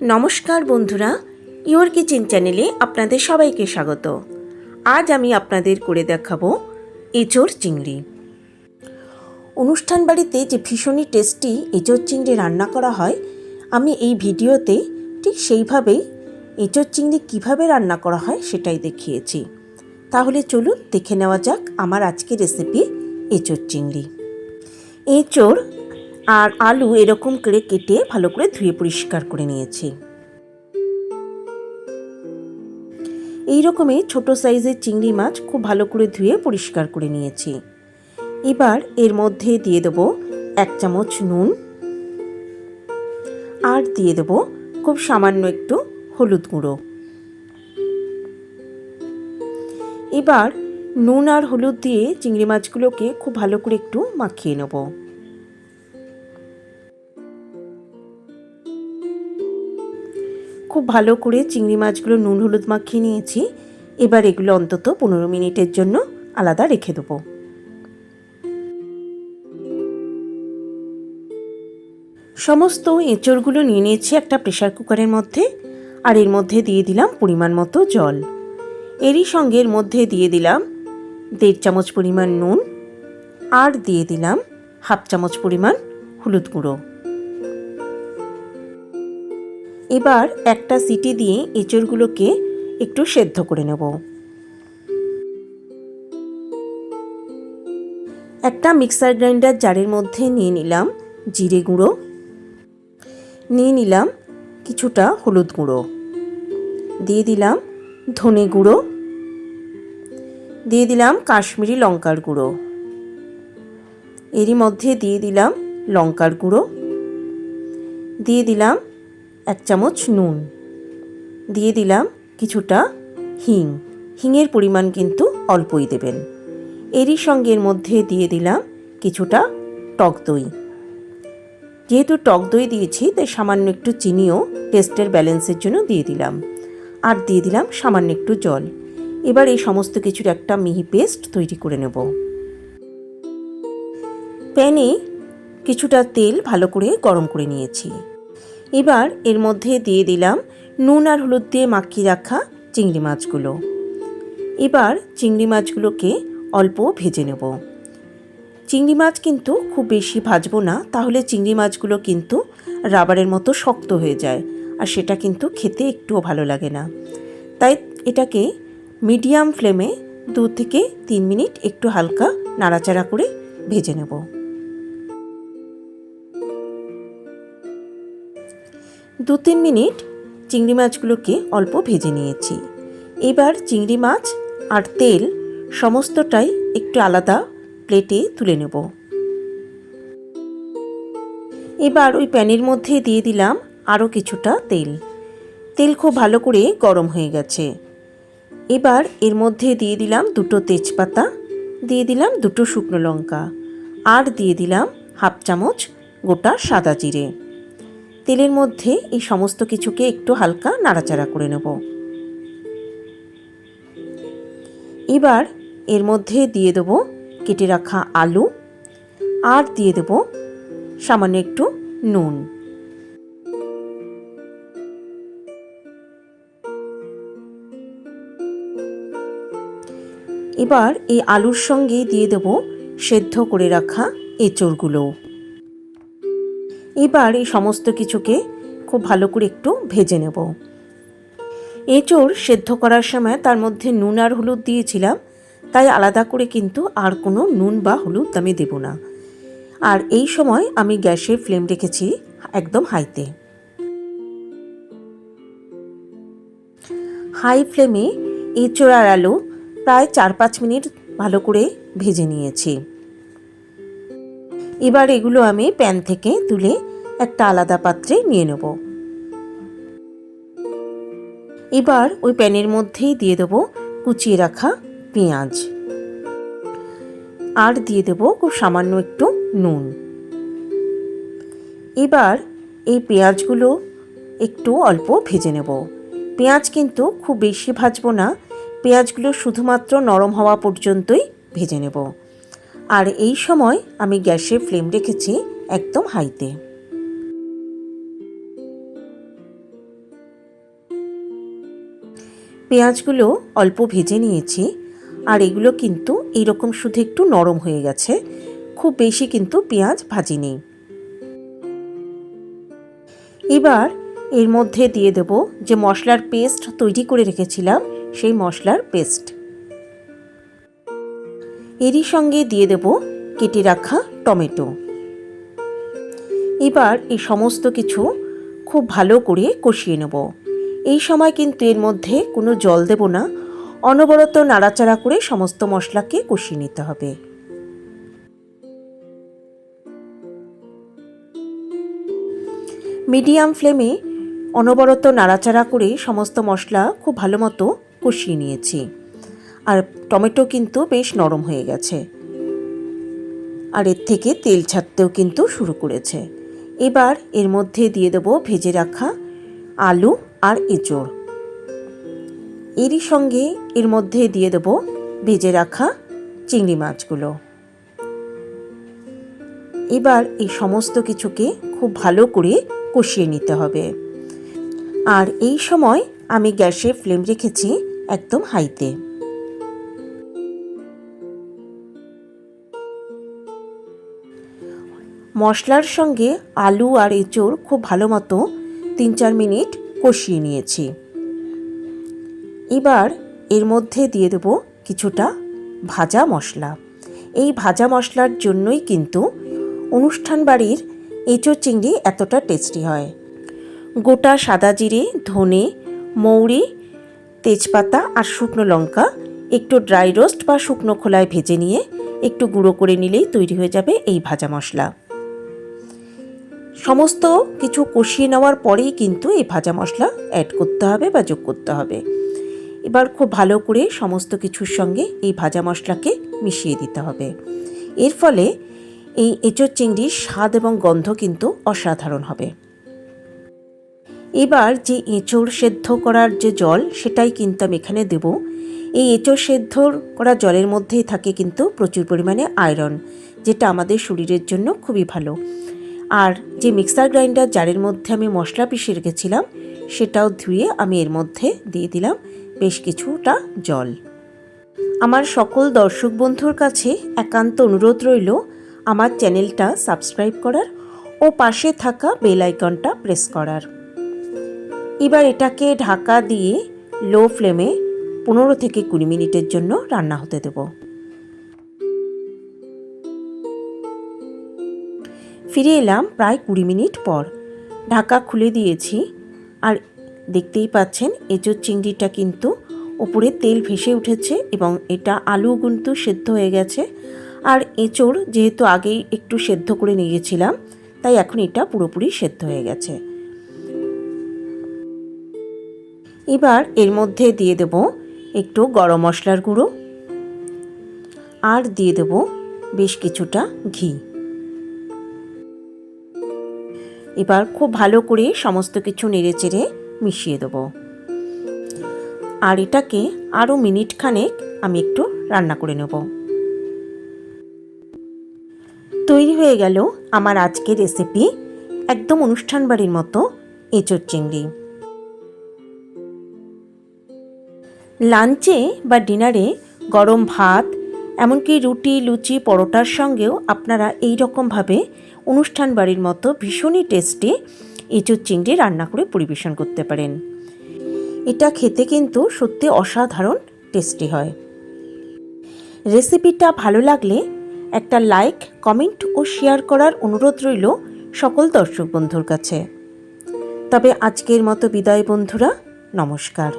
নমস্কার বন্ধুরা, your kitchen চ্যানেলে আপনাদের সবাইকে স্বাগত। আজ আমি আপনাদের করে দেখাবো এঁচোড় চিংড়ি। অনুষ্ঠান বাড়িতে যে ভীষণই টেস্টি এঁচোড় চিংড়ি রান্না করা হয়, আমি এই ভিডিওতে ঠিক সেইভাবেই এঁচোড় চিংড়ি কীভাবে রান্না করা হয় সেটাই দেখিয়েছি। তাহলে চলুন দেখে নেওয়া যাক আমার আজকের রেসিপি এঁচোড় চিংড়ি। এঁচোড় আর আলু এরকম করে কেটে ভালো করে ধুয়ে পরিষ্কার করে নিয়েছি। এই রকমই ছোট সাইজের চিংড়ি মাছ খুব ভালো করে ধুয়ে পরিষ্কার করে নিয়েছি। এবার এর মধ্যে দিয়ে দেবো 1 চামচ নুন, আর দিয়ে দেবো খুব সামান্য একটু হলুদ গুঁড়ো। এবার নুন আর হলুদ দিয়ে চিংড়ি মাছগুলোকে খুব ভালো করে একটু মাখিয়ে নেব। খুব ভালো করে চিংড়ি মাছগুলো নুন হলুদ মাখিয়ে নিয়েছি। এবার এগুলো অন্তত 15 মিনিটের জন্য আলাদা রেখে দেবো। সমস্ত এঁচোড়গুলো নিয়ে নিয়েছি একটা প্রেসার কুকারের মধ্যে, আর এর মধ্যে দিয়ে দিলাম পরিমাণ মতো জল। এরই সঙ্গে এর মধ্যে দিয়ে দিলাম 1.5 চামচ পরিমাণ নুন, আর দিয়ে দিলাম 1/2 চামচ পরিমাণ হলুদ গুঁড়ো। এবার একটা সিটি দিয়ে এঁচোড়গুলোকে একটু সেদ্ধ করে নেব। একটা মিক্সার গ্রাইন্ডার জারের মধ্যে নিয়ে নিলাম জিরে গুঁড়ো, নিয়ে নিলাম কিছুটা হলুদ গুঁড়ো, দিয়ে দিলাম ধনে গুঁড়ো, দিয়ে দিলাম কাশ্মীরি লঙ্কার গুঁড়ো, এরই মধ্যে দিয়ে দিলাম লঙ্কার গুঁড়ো, দিয়ে দিলাম 1 চামচ নুন, দিয়ে দিলাম কিছুটা হিংয়ের পরিমাণ কিন্তু অল্পই দেবেন। এরই সঙ্গে এর মধ্যে দিয়ে দিলাম কিছুটা টক দই। যেহেতু টক দই দিয়েছি তাই সামান্য একটু চিনিও টেস্টের ব্যালেন্সের জন্য দিয়ে দিলাম, আর দিয়ে দিলাম সামান্য একটু জল। এবার এই সমস্ত কিছুর একটা মিহি পেস্ট তৈরি করে নেব। প্যানে কিছুটা তেল ভালো করে গরম করে নিয়েছি। এবার এর মধ্যে দিয়ে দিলাম নুন আর হলুদ দিয়ে মাখিয়ে রাখা চিংড়ি মাছগুলো। এবার চিংড়ি মাছগুলোকে অল্প ভেজে নেব। চিংড়ি মাছ কিন্তু খুব বেশি ভাজবো না, তাহলে চিংড়ি মাছগুলো কিন্তু রাবারের মতো শক্ত হয়ে যায়, আর সেটা কিন্তু খেতে একটুও ভালো লাগে না। তাই এটাকে মিডিয়াম ফ্লেমে 2 থেকে 3 মিনিট একটু হালকা নাড়াচাড়া করে ভেজে নেব। দু 3 মিনিট চিংড়ি মাছগুলোকে অল্প ভেজে নিয়েছি। এবার চিংড়ি মাছ আর তেল সমস্তটাই একটু আলাদা প্লেটে তুলে নেব। এবার ওই প্যানের মধ্যে দিয়ে দিলাম আরও কিছুটা তেল খুব ভালো করে গরম হয়ে গেছে। এবার এর মধ্যে দিয়ে দিলাম 2 তেজপাতা, দিয়ে দিলাম 2 শুকনো লঙ্কা, আর দিয়ে দিলাম 1/2 চামচ গোটা সাদা জিরে। তেলের মধ্যে এই সমস্ত কিছুকে একটু হালকা নাড়াচাড়া করে নেব। এবার এর মধ্যে দিয়ে দেবো কেটে রাখা আলু, আর দিয়ে দেবো সামান্য একটু নুন। এবার এই আলুর সঙ্গে দিয়ে দেবো সেদ্ধ করে রাখা এঁচোড়গুলো। এবার এই সমস্ত কিছুকে খুব ভালো করে একটু ভেজে নেব। এঁচোড় সেদ্ধ করার সময় তার মধ্যে নুন আর হলুদ দিয়েছিলাম, তাই আলাদা করে কিন্তু আর কোনো নুন বা হলুদ আমি দেব না। আর এই সময় আমি গ্যাসের ফ্লেম রেখেছি একদম হাইতে। হাই ফ্লেমে এঁচোড় আর আলু প্রায় 4-5 মিনিট ভালো করে ভেজে নিয়েছি। এবার এগুলো আমি প্যান থেকে তুলে একটা আলাদা পাত্রে নিয়ে নেব। এবার ওই প্যানের মধ্যেই দিয়ে দেবো কুচিয়ে রাখা পেঁয়াজ, আর দিয়ে দেবো খুব সামান্য একটু নুন। এবার এই পেঁয়াজগুলো একটু অল্প ভেজে নেব। পেঁয়াজ কিন্তু খুব বেশি ভাজবো না, পেঁয়াজগুলো শুধুমাত্র নরম হওয়া পর্যন্তই ভেজে নেব। আর এই সময় আমি গ্যাসের ফ্লেম রেখেছি একদম হাইতে। পেঁয়াজগুলো অল্প ভেজে নিয়েছি, আর এগুলো কিন্তু এইরকম শুধু একটু নরম হয়ে গেছে, খুব বেশি কিন্তু পেঁয়াজ ভাজিনি। এবার এর মধ্যে দিয়ে দেব যে মশলার পেস্ট তৈরি করে রেখেছিলাম, সেই মশলার পেস্ট। এরই সঙ্গে দিয়ে দেব কেটে রাখা টমেটো। এবার এই সমস্ত কিছু খুব ভালো করে কষিয়ে নেব। এই সময় কিন্তু এর মধ্যে কোনো জল দেব না, অনবরত নাড়াচাড়া করে সমস্ত মশলাকে কষিয়ে নিতে হবে। মিডিয়াম ফ্লেমে অনবরত নাড়াচাড়া করে সমস্ত মশলা খুব ভালো মতো কষিয়ে নিয়েছি, আর টমেটো কিন্তু বেশ নরম হয়ে গেছে, আর এর থেকে তেল ছাড়তেও কিন্তু শুরু করেছে। এবার এর মধ্যে দিয়ে দেব ভেজে রাখা আলু আর এঁচোড়। এরই সঙ্গে এর মধ্যে দিয়ে দেব ভেজে রাখা চিংড়ি মাছগুলো। এবার এই সমস্ত কিছুকে খুব ভালো করে কষিয়ে নিতে হবে, আর এই সময় আমি গ্যাসের ফ্লেম রেখেছি একদম হাইতে। মশলার সঙ্গে আলু আর এঁচোড় খুব ভালো মতো 3-4 মিনিট কষিয়ে নিয়েছি। এবার এর মধ্যে দিয়ে দেব কিছুটা ভাজা মশলা। এই ভাজা মশলার জন্যই কিন্তু অনুষ্ঠান বাড়ির এঁচোড় চিংড়ি এতটা টেস্টি হয়। গোটা সাদা জিরে, ধনে, মৌরি, তেজপাতা আর শুকনো লঙ্কা একটু ড্রাই রোস্ট বা শুকনো খোলায় ভেজে নিয়ে একটু গুঁড়ো করে নিলেই তৈরি হয়ে যাবে এই ভাজা মশলা। সমস্ত কিছু কষিয়ে নেওয়ার পরেই কিন্তু এই ভাজা মশলা অ্যাড করতে হবে বা যোগ করতে হবে। এবার খুব ভালো করে সমস্ত কিছুর সঙ্গে এই ভাজা মশলাকে মিশিয়ে দিতে হবে। এর ফলে এই এঁচোড় চিংড়ির স্বাদ এবং গন্ধ কিন্তু অসাধারণ হবে। এবার যে এঁচোড় সেদ্ধ করার যে জল, সেটাই কিন্তু আমি এখানে দেব। এই এঁচোড় সেদ্ধ করা জলের মধ্যেই থাকে কিন্তু প্রচুর পরিমাণে আয়রন, যেটা আমাদের শরীরের জন্য খুবই ভালো। আর যে মিক্সার গ্রাইন্ডার জারের মধ্যে আমি মশলা পিষে রেখেছিলাম, সেটাও ধুয়ে আমি এর মধ্যে দিয়ে দিলাম বেশ কিছুটা জল। আমার সকল দর্শক বন্ধুর কাছে একান্ত অনুরোধ রইল আমার চ্যানেলটা সাবস্ক্রাইব করার ও পাশে থাকা বেল আইকনটা প্রেস করার। এবার এটাকে ঢাকা দিয়ে লো ফ্লেমে 15 থেকে 20 মিনিটের জন্য রান্না হতে দেব। ফিরে এলাম প্রায় 20 মিনিট পর। ঢাকা খুলে দিয়েছি, আর দেখতেই পাচ্ছেন এঁচোড় চিংড়িটা কিন্তু ওপরে তেল ভেসে উঠেছে এবং এটা আলু কিন্তু সেদ্ধ হয়ে গেছে। আর এঁচোড় যেহেতু আগেই একটু সেদ্ধ করে নিয়ে গেছিলাম, তাই এখন এটা পুরোপুরি সেদ্ধ হয়ে গেছে। এবার এর মধ্যে দিয়ে দেব একটু গরম মশলার গুঁড়ো, আর দিয়ে দেব বেশ কিছুটা ঘি। এবার খুব ভালো করে সমস্ত কিছু নেড়েচেড়ে মিশিয়ে দেব, আর এটাকে আরও মিনিট খানেক আমি একটু রান্না করে নেব। তৈরি হয়ে গেল আমার আজকের রেসিপি, একদম অনুষ্ঠান বাড়ির মতো এঁচোড় চিংড়ি। লাঞ্চে বা ডিনারে গরম ভাত, এমনকি রুটি, লুচি, পরোটার সঙ্গেও আপনারা এই রকমভাবে অনুষ্ঠান বাড়ির মতো ভীষণই টেস্টি এঁচোড় চিংড়ি রান্না করে পরিবেশন করতে পারেন। এটা খেতে কিন্তু সত্যি অসাধারণ টেস্টি হয়। রেসিপিটা ভালো লাগলে একটা লাইক, কমেন্ট ও শেয়ার করার অনুরোধ রইল সকল দর্শক বন্ধুর কাছে। তবে আজকের মতো বিদায় বন্ধুরা, নমস্কার।